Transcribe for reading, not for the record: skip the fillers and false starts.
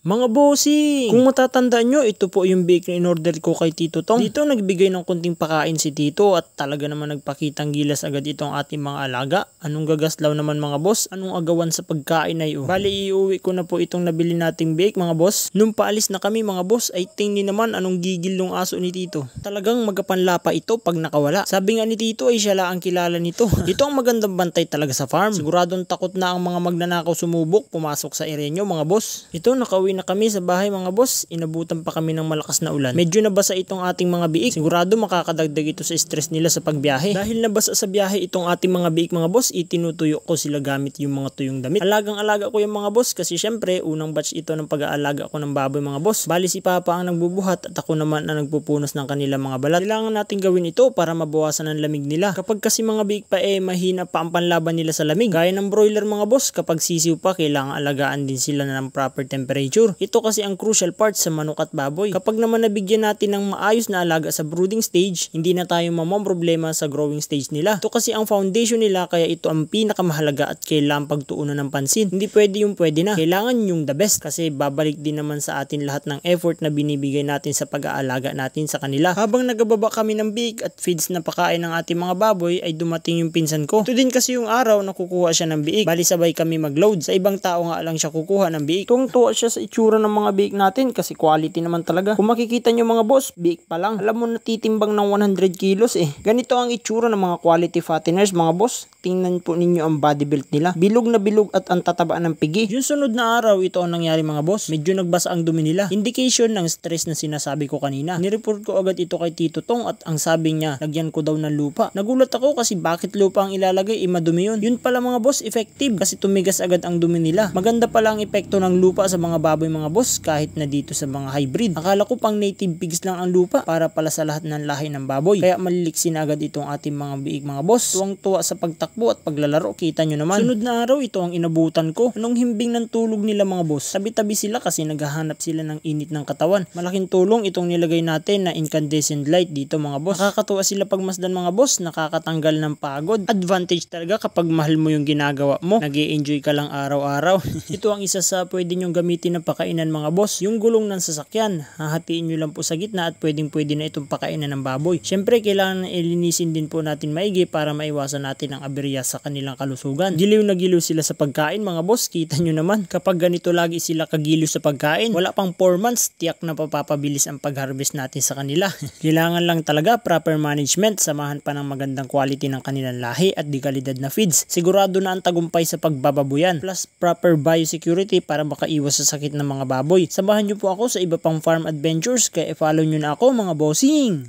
Mga bossing, kung matatandaan nyo, ito po yung bake na in-order ko kay Tito Tong. Dito nagbigay ng kunting pakain si Tito at talaga naman nagpakitang gilas agad itong ating mga alaga. Anong gagaslaw naman mga boss? Anong agawan sa pagkain ay Bali iuwi ko na po itong nabili nating bake mga boss. Nung paalis na kami mga boss ay tingin naman anong gigil ng aso ni Tito. Talagang magapanlapa ito pag nakawala. Sabi nga ni Tito ay siya lang ang kilala nito. Ito ang magandang bantay talaga sa farm. Siguradong takot na ang mga magnanakaw sumubok pumasok sa area nyo mga boss. Ito nakauwi na kami sa bahay mga boss, inabutan pa kami ng malakas na ulan. Medyo nabasa itong ating mga biik. Sigurado makakadagdag ito sa stress nila sa pagbiyahe. Dahil nabasa sa biyahe itong ating mga biik mga boss, itinutuyo ko sila gamit yung mga tuyong damit. Alagang-alaga ko yung mga boss kasi syempre unang batch ito ng pag-aalaga ko ng baboy mga boss. Bali si Papa ang nagbubuhat at ako naman ang nagpupunas ng kanilang mga balat. Kailangan natin gawin ito para mabawasan ang lamig nila. Kapag kasi mga biik pa mahina pa ang panlaban nila sa lamig. Gaya ng broiler mga boss, kapag sisiw pa kailangan alagaan din sila ng proper temperature. Ito kasi ang crucial part sa manok at baboy. Kapag naman nabigyan natin ng maayos na alaga sa brooding stage, hindi na tayo problema sa growing stage nila. Ito kasi ang foundation nila kaya ito ang pinakamahalaga at kailangan pagtuunan ng pansin. Hindi pwede yung pwede na. Kailangan yung the best kasi babalik din naman sa atin lahat ng effort na binibigay natin sa pag-aalaga natin sa kanila. Habang nagababa kami ng bake at feeds na pakain ng ating mga baboy ay dumating yung pinsan ko. Ito din kasi yung araw na kukuha siya ng biik. Bali sabay kami mag-load. Sa ibang tao nga lang siya kukuha ng biik. Tuwang-tuwa siya sa itsura ng mga biik natin kasi quality naman talaga. Kung makikita nyo mga boss, biik pa lang. Alam mo natitimbang ng 100 kilos Ganito ang itsura ng mga quality fatteners mga boss. Tingnan po ninyo ang body build nila. Bilog na bilog at ang tataba ng pigi. Yung sunod na araw, ito ang nangyari mga boss. Medyo nagbasa ang dumi nila. Indication ng stress na sinasabi ko kanina. Nireport ko agad ito kay Tito Tong at ang sabi niya, lagyan ko daw ng lupa. Nagulat ako kasi bakit lupa ang ilalagay? Madumi yun. Yun pala mga boss, effective kasi tumigas agad ang dumi nila. Maganda pala ang epekto ng lupa sa mga baboy mga boss kahit na dito sa mga hybrid. Akala ko pang native pigs lang ang lupa para pala sa lahat ng lahi ng baboy. Kaya maliliksin agad itong ating mga biig mga boss. Tuwang-tuwa sa pagtakbo at paglalaro. Kita nyo naman. Sunod na araw ito ang inabutan ko. Anong himbing ng tulog nila mga boss? Tabi-tabi sila kasi naghahanap sila ng init ng katawan. Malaking tulong itong nilagay natin na incandescent light dito mga boss. Nakakatuwa sila pagmasdan mga boss. Nakakatanggal ng pagod. Advantage talaga kapag mahal mo yung ginagawa mo. Nag-i-enjoy ka lang araw-araw. Ito ang isa sa pwede nyong gamitin na pakainan mga boss. Yung gulong ng sasakyan. Hahatiin nyo lang po sa gitna at pwedeng-pwede na itong pakainan ng baboy. Syempre kailangan ilinisin din po natin maigi para maiwasan natin ang aberya sa kanilang kalusugan. Giliw na giliw sila sa pagkain mga boss. Kita nyo naman kapag ganito lagi sila kagiliw sa pagkain. Wala pang 4 months tiyak na papapabilis ang pag-harvest natin sa kanila. Kailangan lang talaga proper management. Samahan pa ng magandang quality ng kanilang lahi at di kalidad na feeds. Sigurado na ang tagumpay sa pagbababoyan. Plus proper biosecurity para makaiwas sa sakit ng mga baboy. Samahan nyo po ako sa iba pang farm adventures kaya i-follow nyo na ako mga bossing!